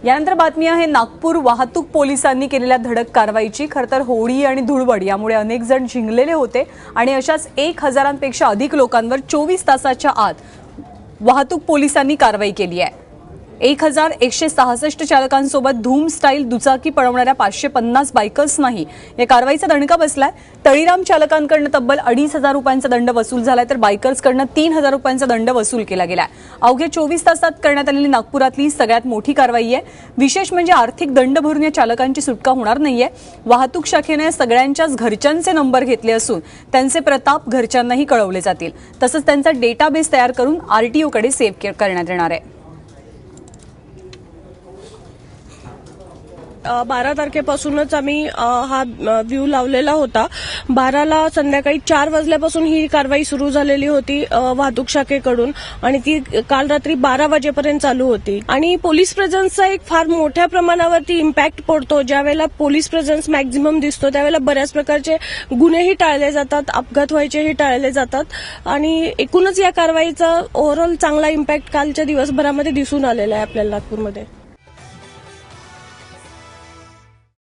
यानंतर बातमी आहे नागपूर वाहतूक पोलिसांनी केलेल्या धडक कारवाईची। खरतर होळी आणि धुळवड यामुळे अनेक जण झिंगलेले होते आणि अशाच 1000पेक्षा अधिक लोकांवर 24 तासाच्या आत वाहतूक पोलिसांनी कारवाई केली आहे। 1166 चालकांसोबत धूम स्टाईल दुचाकी पळवणाऱ्या 550 बायकर्सनाही या कारवाईचा दणका बसलाय। तळीराम चालकांकडून तब्बल 2500 रुपयांचा दंड वसूल झालाय, तर बायकर्सकडून 3000 रुपयांचा दंड वसूल केला गेलाय। अवघ्या 24 तासात करण्यात आलेली नागपुरातली सगळ्यात मोठी कारवाई आहे। विशेष म्हणजे आर्थिक दंड भरून या चालकांची सुटका होणार नाहीये। वाहतूक शाखेने सगळ्यांच्याच घरच्यांचे नंबर घेतले असून त्यांचे प्रताप घरच्यांनाही कळवले जातील। तसंच त्यांचा डेटाबेस तयार करून आरटीओ कडे सेव्ह करण्यात येणार आहे। 12 तारखेपासूनच आम्ही हा व्ह्यू लावलेला होता। 12ला संध्याकाळी 4 वाजल्यापासून ही कारवाई सुरू झालेली होती वाहतूक शाखेकडून आणि ती काल रात्री 12 वाजेपर्यंत चालू होती। आणि पोलीस प्रेझेन्सचा एक फार मोठ्या प्रमाणावरती इम्पॅक्ट पडतो। ज्यावेळेला पोलीस प्रेझेन्स मॅक्झिमम दिसतो त्यावेळेला बऱ्याच प्रकारचे गुन्हेही टाळले जातात, अपघात व्हायचेही टाळले जातात आणि एकूणच या कारवाईचा ओव्हरऑल चांगला इम्पॅक्ट कालच्या दिवसभरामध्ये दिसून आलेला आहे आपल्याला नागपूरमध्ये।